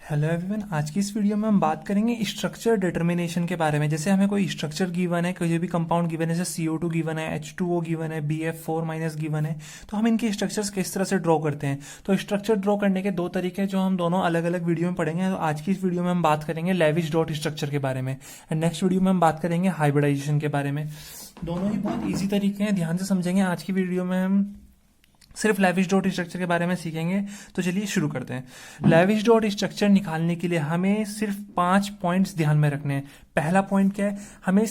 Hello everyone. आज की इस वीडियो में हम बात करेंगे स्ट्रक्चर डिटर्मिनेशन के बारे में। जैसे हमें कोई स्ट्रक्चर गिवन है, कोई भी कंपाउंड गिवन है, जैसे CO2 गिवन है, H2O गिवन है, BF4 माइनस गिवन है, तो हम इनके स्ट्रक्चर्स किस तरह से ड्रॉ करते हैं। तो स्ट्रक्चर ड्रॉ करने के दो तरीके हैं जो हम दोनों अलग अलग वीडियो में पढ़ेंगे। तो आज की इस वीडियो में हम बात करेंगे लेविस डॉट स्ट्रक्चर के बारे में, एंड नेक्स्ट वीडियो में हम बात करेंगे हाइब्रिडाइजेशन के बारे में। दोनों ही बहुत ईजी तरीके हैं, ध्यान से समझेंगे। आज की वीडियो में हम सिर्फ लेविस डॉट स्ट्रक्चर के बारे में सीखेंगे। तो चलिए शुरू करते हैं। लेविस डॉट स्ट्रक्चर निकालने के लिए हमें सिर्फ 5 पॉइंट्स ध्यान में रखने हैं। पहला पॉइंट क्या है, हमें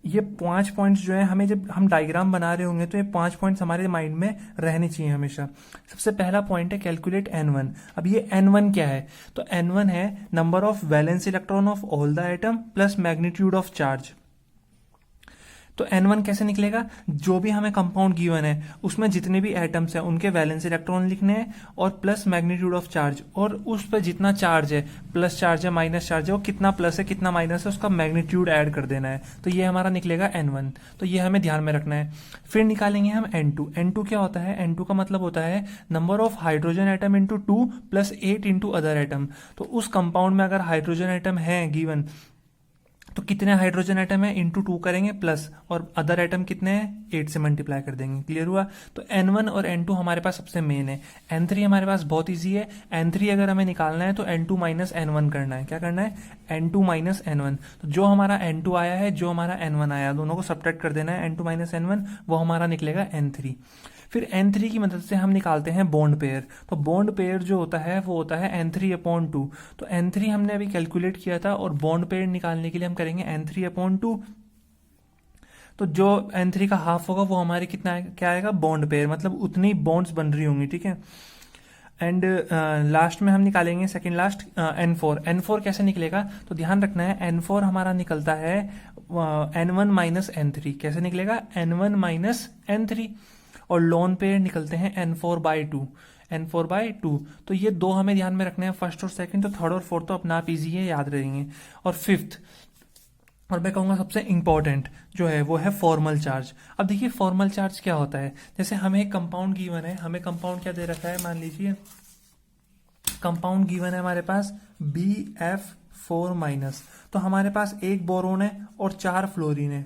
ये 5 पॉइंट्स जो है, हमें जब हम डायग्राम बना रहे होंगे तो ये 5 पॉइंट्स हमारे माइंड में रहने चाहिए हमेशा। सबसे पहला पॉइंट है कैलकुलेट N1। अब ये N1 क्या है, तो N1 है number of valence electron of all the atom plus magnitude of charge. तो N1 कैसे निकलेगा, जो भी हमें कंपाउंड गिवन है उसमें जितने भी एटम्स हैं उनके वैलेंस इलेक्ट्रॉन लिखने हैं और प्लस मैग्नीट्यूड ऑफ चार्ज, और उस पर जितना चार्ज है, प्लस चार्ज है माइनस चार्ज है, वो कितना प्लस है कितना माइनस है उसका मैग्नीट्यूड ऐड कर देना है। तो ये हमारा निकलेगा N1। तो ये हमें ध्यान में रखना है। फिर निकालेंगे हम N2। N2 क्या होता है, N2 का मतलब होता है number of hydrogen atom into 2 plus 8 into other atom. तो उस कंपाउंड में अगर हाइड्रोजन एटम है गिवन तो कितने हाइड्रोजन एटम है इंटू 2 करेंगे प्लस, और अदर एटम कितने हैं 8 से मल्टीप्लाई कर देंगे। क्लियर हुआ। तो N1 और N2 हमारे पास सबसे मेन है। N3 हमारे पास बहुत इजी है। N3 अगर हमें निकालना है तो N2 माइनस N1 करना है। क्या करना है, N2 माइनस N1। तो जो हमारा N2 आया है, जो हमारा N1 आया, दोनों को सब्ट्रैक्ट कर देना है। N2 माइनस N1 वो हमारा निकलेगा N3। फिर N3 की मदद से हम निकालते हैं बॉन्ड पेयर। तो बॉन्ड पेयर जो होता है वो होता है N3/2। तो N3 हमने अभी कैलकुलेट किया था, और बॉन्ड पेयर निकालने के लिए हम करेंगे N3/2। तो जो N3 का हाफ होगा वो हमारे कितना क्या आएगा, बॉन्ड पेयर, मतलब उतनी बॉन्ड्स बन रही होंगी। ठीक है। एंड लास्ट में हम निकालेंगे सेकेंड लास्ट N4। N4 कैसे निकलेगा, तो ध्यान रखना है N4 हमारा निकलता है N1 माइनस N3। कैसे निकलेगा, N1 माइनस N3। और लोन पेयर निकलते हैं N4/2। N4/2। तो ये दो हमें ध्यान में रखने हैं, फर्स्ट और सेकंड। तो थर्ड और फोर्थ तो अपना आप इजी है, याद रहेंगे। और फिफ्थ, और मैं कहूँगा सबसे इंपॉर्टेंट जो है वो है फॉर्मल चार्ज। अब देखिए फॉर्मल चार्ज क्या होता है। जैसे हमें एक कंपाउंड गिवन है, हमें कंपाउंड क्या दे रखा है, मान लीजिए कंपाउंड गिवन है हमारे पास BF4 माइनस। तो हमारे पास एक बोरोन है और 4 फ्लोरीन है,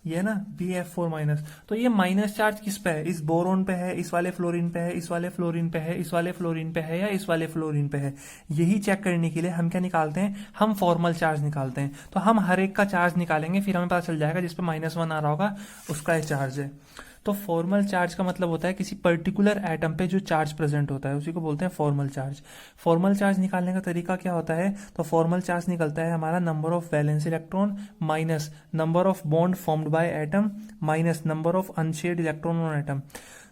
ये ना BF4 माइनस। तो ये माइनस चार्ज किस पे है, इस बोरोन पे है, इस वाले फ्लोरीन पे है, इस वाले फ्लोरीन पे है, इस वाले फ्लोरीन पे है, या इस वाले फ्लोरीन पे है। यही चेक करने के लिए हम क्या निकालते हैं, हम फॉर्मल चार्ज निकालते हैं। तो हम हर एक का चार्ज निकालेंगे, फिर हमें पता चल जाएगा जिस पे -1 आ रहा होगा उसका चार्ज है। तो फॉर्मल चार्ज का मतलब होता है किसी पर्टिकुलर एटम पे जो चार्ज प्रेजेंट होता है, उसी को बोलते हैं फॉर्मल चार्ज। फॉर्मल चार्ज निकालने का तरीका क्या होता है, तो फॉर्मल चार्ज निकलता है हमारा number of valence electron minus number of bond formed by atom minus number of unshared electron on atom.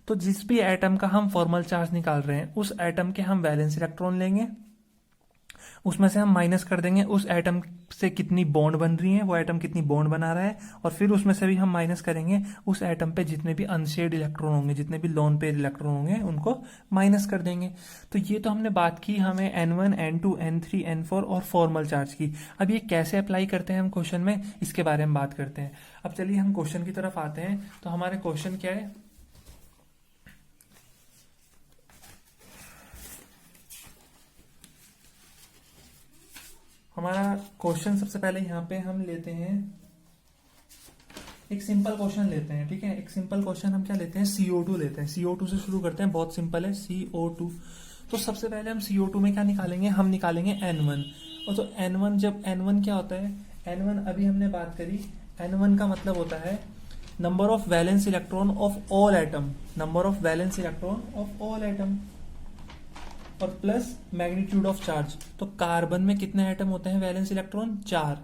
तो जिस भी एटम का हम फॉर्मल चार्ज निकाल रहे हैं उस एटम के हम वैलेंस इलेक्ट्रॉन लेंगे, उसमें से हम माइनस कर देंगे उस एटम से कितनी बॉन्ड बन रही है, वो एटम कितनी बॉन्ड बना रहा है, और फिर उसमें से भी हम माइनस करेंगे उस एटम पे जितने भी अनशेयर्ड इलेक्ट्रॉन होंगे, जितने भी लोन पेयर इलेक्ट्रॉन होंगे उनको माइनस कर देंगे। तो ये तो हमने बात की हमें N1 N2 N3 N4 और फॉर्मल चार्ज की। अब ये कैसे अप्लाई करते हैं हम क्वेश्चन में, इसके बारे में बात करते हैं। अब चलिए हम क्वेश्चन की तरफ आते हैं। तो हमारे क्वेश्चन क्या है, हमारा क्वेश्चन सबसे पहले यहाँ पे हम लेते हैं एक सिंपल क्वेश्चन लेते हैं। ठीक है, एक सिंपल क्वेश्चन हम क्या लेते हैं, CO2 लेते हैं। CO2 से शुरू करते हैं, बहुत सिंपल है CO2। तो सबसे पहले हम CO2 में क्या निकालेंगे, हम निकालेंगे N1। और तो N1, जब N1 क्या होता है, N1 अभी हमने बात करी, N1 का मतलब होता है number of valence electron of all atom, number of valence electron of all atom, और प्लस मैग्नीट्यूड ऑफ चार्ज। तो कार्बन में कितने एटम होते हैं वैलेंस इलेक्ट्रॉन, 4,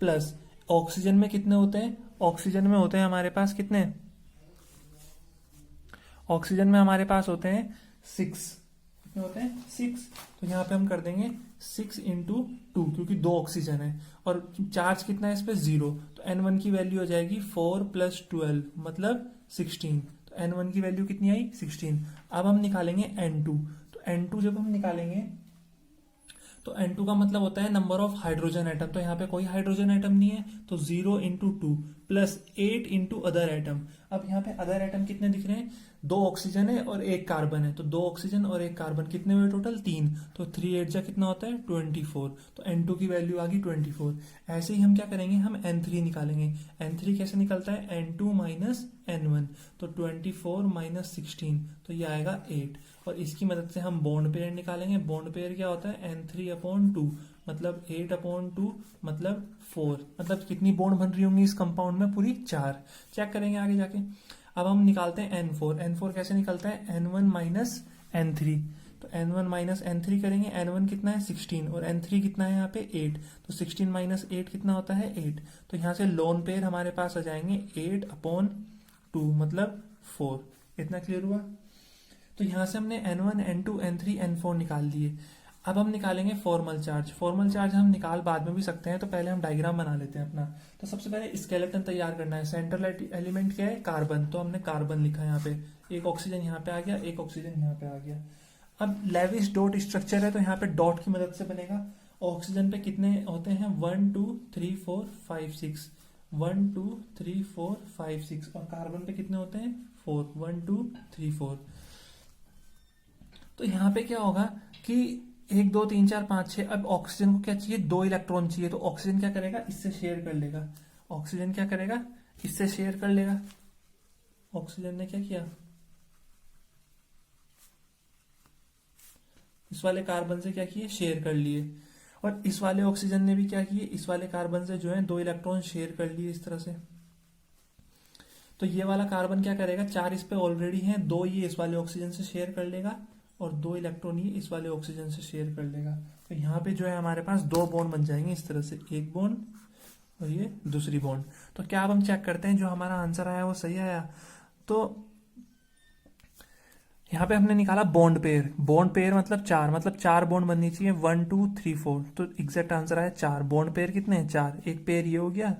प्लस ऑक्सीजन में कितने होते हैं, ऑक्सीजन में होते हैं हमारे पास कितने, ऑक्सीजन में हमारे पास होते हैं 6। कितने होते हैं, 6। तो यहाँ पे हम कर देंगे 6 इंटू 2, क्योंकि 2 ऑक्सीजन है, और चार्ज कितना है इस पे, 0। तो N1 की वैल्यू हो जाएगी 4 + 12 मतलब 16। तो N1 की वैल्यू कितनी आई, 16। अब हम निकालेंगे N2। N2 जब हम निकालेंगे तो N2 का मतलब होता है नंबर ऑफ हाइड्रोजन एटम, तो यहाँ पे कोई हाइड्रोजन एटम नहीं है, तो 0 into 2 plus 8 into other atom. अब यहाँ पे अदर एटम कितने दिख रहे हैं, 2 ऑक्सीजन है और 1 कार्बन है, तो 2 ऑक्सीजन और 1 कार्बन कितने हुए टोटल, 3, तो 3 8 जा कितना होता है 24, तो N2 की वैल्यू आ गई 24। ऐसे ही हम क्या करेंगे, हम N3 निकालेंगे। N3 कैसे निकलता है, N2 माइनस N1, तो 24 माइनस 16, तो ये आएगा 8। और इसकी मदद से हम बॉन्ड पेयर निकालेंगे। बॉन्ड पेयर क्या होता है, N3/2, मतलब 8/2 मतलब 4, मतलब कितनी बॉन्ड बन रही होंगी इस कंपाउंड में, पूरी 4। चेक करेंगे आगे जाके। अब हम निकालते हैं N4। N4 कैसे निकलता है, N1 माइनस N3, तो N1 माइनस N3 करेंगे। N1 कितना है 16 और N3 कितना है यहाँ पे 8, तो 16 माइनस 8 कितना होता है 8, तो यहाँ से लोन पेयर हमारे पास आ जाएंगे 8/2 मतलब 4। इतना क्लियर हुआ। तो यहाँ से हमने N1 N2 N3 N4 निकाल दिए। अब हम निकालेंगे फॉर्मल चार्ज। फॉर्मल चार्ज हम निकाल बाद में भी सकते हैं, तो पहले हम डायग्राम बना लेते हैं अपना। तो सबसे पहले स्केलेटन तैयार करना है। सेंट्रल एलिमेंट क्या है, कार्बन, तो हमने कार्बन लिखा है यहाँ पे। एक ऑक्सीजन यहाँ पे आ गया, एक ऑक्सीजन यहाँ पे आ गया। अब लेविस डॉट स्ट्रक्चर है, तो यहाँ पे डॉट की मदद से बनेगा। ऑक्सीजन पे कितने होते हैं, 1 2 3 4 5 6, 1 2 3 4 5 6, और कार्बन पे कितने होते हैं 4, 1 2 3 4। तो यहाँ पे क्या होगा कि 1 2 3 4 5 6, अब ऑक्सीजन को क्या चाहिए, 2 इलेक्ट्रॉन चाहिए, तो ऑक्सीजन क्या करेगा, इससे शेयर कर लेगा। ऑक्सीजन क्या करेगा, इससे शेयर कर लेगा। ऑक्सीजन ने क्या किया, इस वाले कार्बन से क्या किए, शेयर कर लिए। और इस वाले ऑक्सीजन ने भी क्या किए, इस वाले कार्बन से जो है 2 इलेक्ट्रॉन शेयर कर लिए इस तरह से। तो ये वाला कार्बन क्या करेगा, 4 इस पे ऑलरेडी हैं, 2 ये इस वाले ऑक्सीजन से शेयर कर लेगा और 2 इलेक्ट्रॉन ये इस वाले ऑक्सीजन से शेयर कर लेगा। तो यहाँ पे जो है हमारे पास 2 बॉन्ड बन जाएंगे इस तरह से, एक बॉन्ड और ये दूसरी बॉन्ड। तो क्या अब हम चेक करते हैं जो हमारा आंसर आया वो सही आया। तो यहाँ पे हमने निकाला बॉन्ड पेयर। बॉन्ड पेयर मतलब 4, मतलब 4 बॉन्ड बननी चाहिए, 1 2 3 4, तो एग्जैक्ट आंसर आया 4। बॉन्ड पेयर कितने हैं, 4। एक पेयर ये हो गया,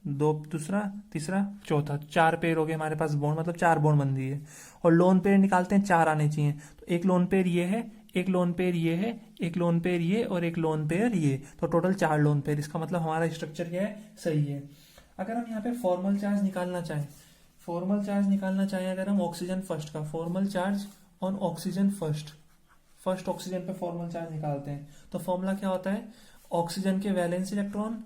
2 दूसरा, तीसरा, चौथा, 4 पेयर हो गए हमारे पास बॉन्ड, मतलब 4 बॉन्ड बन रही है। और लोन पेयर निकालते हैं, 4 आने चाहिए, तो एक लोन पेयर ये है, एक लोन पेयर ये है, एक लोन पेयर ये और एक लोन पेयर ये, तो टोटल 4 लोन पेयर। इसका मतलब हमारा स्ट्रक्चर क्या है, सही है। अगर हम यहाँ पे फॉर्मल चार्ज निकालना चाहें, फॉर्मल चार्ज निकालना चाहें अगर हम ऑक्सीजन फर्स्ट का, formal charge on oxygen first, first oxygen पे फॉर्मल चार्ज निकालते हैं, तो फॉर्मूला क्या होता है, ऑक्सीजन के valence electron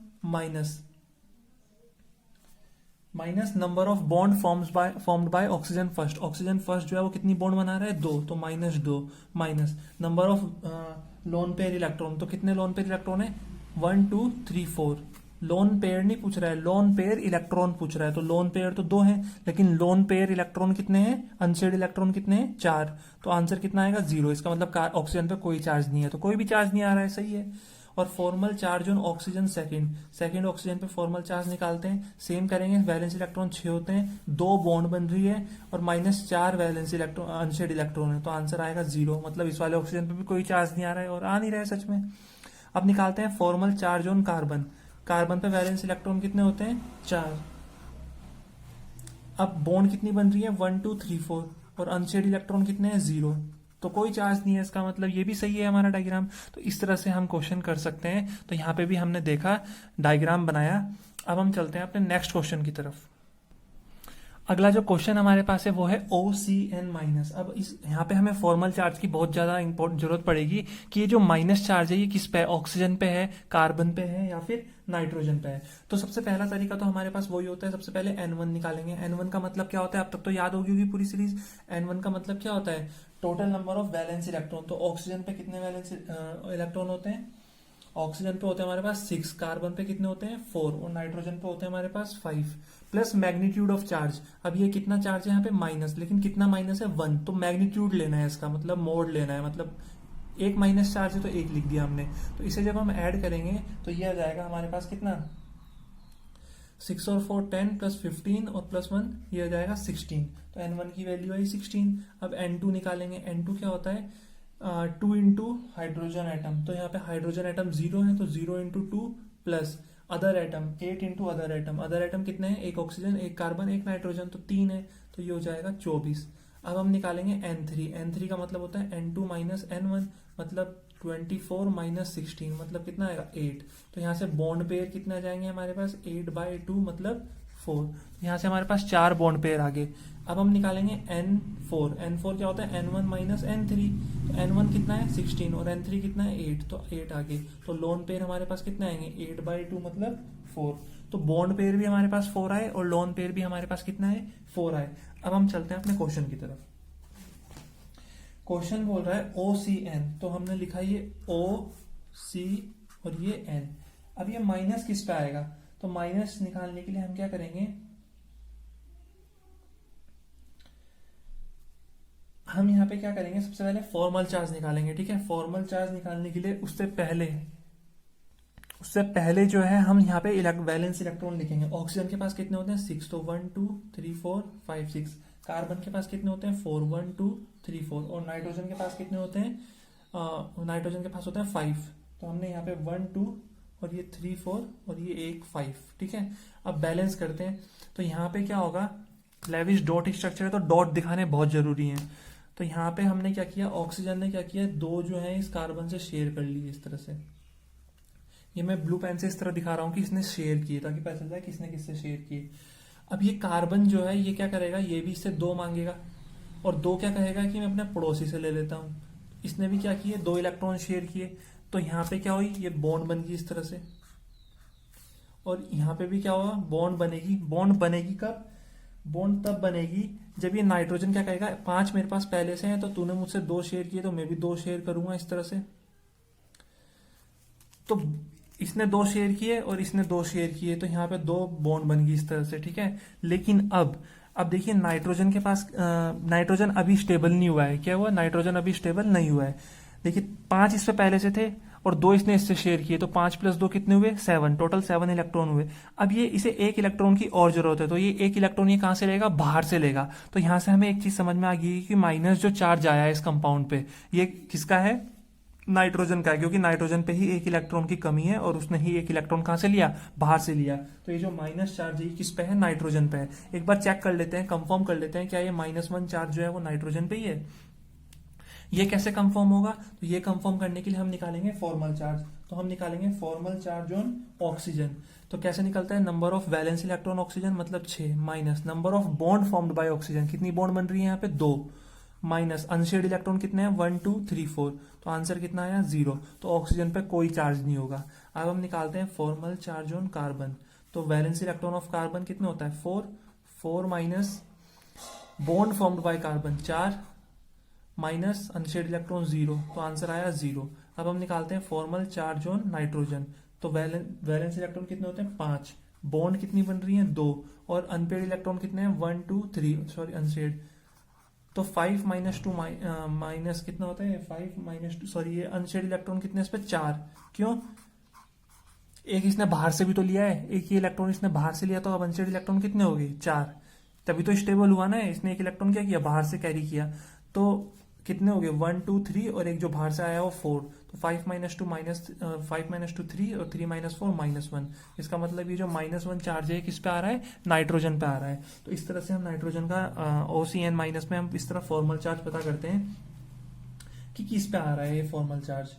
minus number of bond formed by oxygen first. Oxygen first जो है वो कितनी बॉन्ड बना रहा है, 2, तो -2, minus number of lone pair electron, तो कितने लोन पेयर इलेक्ट्रॉन है, 1 2 3 4। लोन पेयर नहीं पूछ रहा है, लोन पेयर इलेक्ट्रॉन पूछ रहा है, तो लोन पेयर तो 2 हैं, लेकिन लोन पेयर इलेक्ट्रॉन कितने हैं, अनशेड इलेक्ट्रॉन कितने हैं, 4, तो आंसर कितना आएगा 0। इसका मतलब ऑक्सीजन पे कोई चार्ज नहीं है, तो कोई भी चार्ज नहीं आ रहा है, सही है। और formal charge on oxygen second oxygen पे फॉर्मल चार्ज निकालते हैं, सेम करेंगे। वैलेंस इलेक्ट्रॉन 6 होते हैं, 2 बॉन्ड बन रही है और -4 वैलेंस इलेक्ट्रॉन अनशेड इलेक्ट्रॉन है, तो आंसर आएगा 0। मतलब इस वाले ऑक्सीजन पे भी कोई चार्ज नहीं आ रहा है और आ नहीं रहा है सच में। अब निकालते हैं formal charge on carbon. Carbon पे वैलेंस इलेक्ट्रॉन कितने होते हैं, 4। अब बॉन्ड कितनी बन रही है, 1 2 3 4, और अनशेड इलेक्ट्रॉन कितने हैं, 0, तो कोई चार्ज नहीं है। इसका मतलब ये भी सही है हमारा डायग्राम। तो इस तरह से हम क्वेश्चन कर सकते हैं। तो यहाँ पे भी हमने देखा, डायग्राम बनाया। अब हम चलते हैं अपने नेक्स्ट क्वेश्चन की तरफ। अगला जो क्वेश्चन हमारे पास है वो है OCN-। अब इस यहाँ पे हमें फॉर्मल चार्ज की बहुत ज्यादा इंपॉर्टेंट जरूरत पड़ेगी कि ये जो माइनस चार्ज है ये किस पे है, ऑक्सीजन पे है, कार्बन पे है या फिर नाइट्रोजन पे है। तो सबसे पहला तरीका तो हमारे पास वही होता है, सबसे पहले N1 निकालेंगे। N1 का मतलब क्या होता है, अब तक तो याद होगी पूरी सीरीज। N1 का मतलब क्या होता है, total number of valence electron. तो ऑक्सीजन पे कितने वैलेंस इलेक्ट्रॉन होते हैं, ऑक्सीजन पे होते हैं हमारे पास 6, कार्बन पे कितने होते हैं 4, और नाइट्रोजन पे होते हैं हमारे पास 5, प्लस मैग्नीट्यूड ऑफ चार्ज। अब ये कितना चार्ज है यहाँ पे माइनस, लेकिन कितना माइनस है 1, तो मैग्नीट्यूड लेना है इसका, मतलब मोड लेना है, मतलब एक माइनस चार्ज है तो 1 लिख दिया हमने। तो इसे जब हम ऐड करेंगे तो ये आ जाएगा हमारे पास कितना, 6 और 4 10 प्लस 15 और प्लस 1 ये आ जाएगा 16। तो N1 की वैल्यू आई 16। अब N2 निकालेंगे। N2 क्या होता है, 2 इंटू हाइड्रोजन एटम, तो यहाँ पे हाइड्रोजन एटम 0 है, तो 0 into 2 plus other atom 8 into other atom. Other atom कितने हैं, एक ऑक्सीजन, एक कार्बन, एक नाइट्रोजन, तो 3 है, तो ये हो जाएगा 24। अब हम निकालेंगे N3। N3 का मतलब होता है N2 माइनस N1, मतलब 24 माइनस 16 मतलब कितना आएगा 8। तो यहाँ से बॉन्ड पेयर कितना आ जाएंगे हमारे पास 8/2 मतलब 4। यहाँ से हमारे पास 4 बॉन्ड पेयर आ गए। अब हम निकालेंगे N4। N4 क्या होता है N1 माइनस N3। तो N1 कितना है 16 और N3 कितना है 8, तो 8 आ गए। तो लोन पेयर हमारे पास कितना आएंगे 8/2 मतलब 4। तो बॉन्ड पेयर भी हमारे पास 4 आए और लोन पेयर भी हमारे पास कितना है 4 आए। अब हम चलते हैं अपने क्वेश्चन की तरफ। क्वेश्चन बोल रहा है OCN, तो हमने लिखा ये OC और ये N। अब ये माइनस किस पे आएगा, तो माइनस निकालने के लिए हम क्या करेंगे, हम यहाँ पे क्या करेंगे, सबसे पहले फॉर्मल चार्ज निकालेंगे। ठीक है, फॉर्मल चार्ज निकालने के लिए उससे पहले जो है हम यहाँ पे वैलेंस इलेक्ट्रॉन लिखेंगे। ऑक्सीजन के पास कितने होते हैं 6, तो 1 2 3 4 5 6। कार्बन के पास कितने होते हैं 4, 1 2 3 4। और नाइट्रोजन के पास कितने होते हैं, नाइट्रोजन के पास होते हैं 5। तो हमने यहाँ पे 1 2 और ये 3 4 और ये एक 5। ठीक है, अब बैलेंस करते हैं। तो यहाँ पे क्या होगा, लेविश डॉट स्ट्रक्चर है तो डॉट दिखाने बहुत जरूरी है। तो यहाँ पे हमने क्या किया, ऑक्सीजन ने क्या किया, 2 जो है इस कार्बन से शेयर कर लिए इस तरह से। ये मैं ब्लू पेन से इस तरह दिखा रहा हूं कि इसने शेयर किए, ताकि पता चल जाए किसने किससे शेयर किए। अब ये कार्बन जो है ये क्या करेगा, ये भी इससे 2 मांगेगा और 2 क्या कहेगा कि मैं अपने पड़ोसी से ले लेता हूं। इसने भी क्या किए, 2 इलेक्ट्रॉन शेयर किए। तो यहाँ पे क्या हुई, ये बॉन्ड बन गई इस तरह से। और यहाँ पे भी क्या होगा, बॉन्ड बनेगी। बॉन्ड बनेगी कब, बॉन्ड तब बनेगी जब ये नाइट्रोजन क्या कहेगा, 5 मेरे पास पहले से हैं, तो तूने मुझसे 2 शेयर किए तो मैं भी 2 शेयर करूंगा इस तरह से। तो इसने 2 शेयर किए और इसने 2 शेयर किए, तो यहाँ पे 2 बॉन्ड बन गई इस तरह से। ठीक है, लेकिन अब देखिए नाइट्रोजन के पास नाइट्रोजन अभी स्टेबल नहीं हुआ है। क्या हुआ, नाइट्रोजन अभी स्टेबल नहीं हुआ है। देखिए 5 इससे पहले से थे और 2 इसने इससे शेयर किए, तो 5 + 2 कितने हुए 7, टोटल 7 इलेक्ट्रॉन हुए। अब ये इसे 1 इलेक्ट्रॉन की और जरूरत है, तो ये 1 इलेक्ट्रॉन ये कहां से लेगा, बाहर से लेगा। तो यहां से हमें एक चीज समझ में आ गई कि माइनस जो चार्ज आया है इस कंपाउंड पे, ये किसका है, नाइट्रोजन का है, क्योंकि नाइट्रोजन पे ही 1 इलेक्ट्रॉन की कमी है और उसने ही 1 इलेक्ट्रॉन कहां से लिया, बाहर से लिया। तो ये जो माइनस चार्ज है किस पे है, नाइट्रोजन पे है। एक बार चेक कर लेते हैं, कंफर्म कर लेते हैं क्या ये -1 चार्ज जो है वो नाइट्रोजन पे ही है। ये कैसे कंफर्म होगा, तो ये कंफर्म करने के लिए हम निकालेंगे फॉर्मल चार्ज। तो हम निकालेंगे फॉर्मल चार्ज ऑन ऑक्सीजन। तो कैसे निकलता है, number of valence electron oxygen मतलब 6 minus number of bond formed by oxygen, कितनी बॉन्ड बन रही है यहाँ पे 2, माइनस अनशेड इलेक्ट्रॉन कितने हैं 1 2 3 4। तो आंसर कितना आया 0। तो ऑक्सीजन पे कोई चार्ज नहीं होगा। अब हम निकालते हैं फॉर्मल चार्ज ऑन कार्बन। तो वैलेंस इलेक्ट्रॉन ऑफ कार्बन कितना होता है 4 minus bond formed by carbon 4 minus unsaid electron 0। तो आंसर आया 0। अब हम निकालते हैं फॉर्मल चार्ज ऑन नाइट्रोजन। तो वैलेंस इलेक्ट्रॉन कितने होते हैं 5, बॉन्ड कितनी बन रही है 2 और अनपेड इलेक्ट्रॉन कितने हैं 1 2 3, सॉरी अनशेड। तो 5 - 2 माइनस कितना होता है 5 - 2, सॉरी ये अनशेड इलेक्ट्रॉन कितने इस पे 4। क्यों, एक इसने बाहर से भी तो लिया है, एक ही इलेक्ट्रॉन इसने बाहर से लिया, तो अब अनशेड इलेक्ट्रॉन कितने हो गए 4। तभी तो स्टेबल हुआ ना, इसने एक इलेक्ट्रॉन क्या किया बाहर से कैरी किया। तो कितने हो गए 1 2 3 और एक जो बाहर से आया वो 4। तो 5 - 2 3 और 3 - 4 -1। इसका मतलब ये जो -1 चार्ज है किस पे आ रहा है, नाइट्रोजन पे आ रहा है। तो इस तरह से हम नाइट्रोजन का OCN- में हम इस तरह फॉर्मल चार्ज पता करते हैं कि किस पे आ रहा है ये फॉर्मल चार्ज।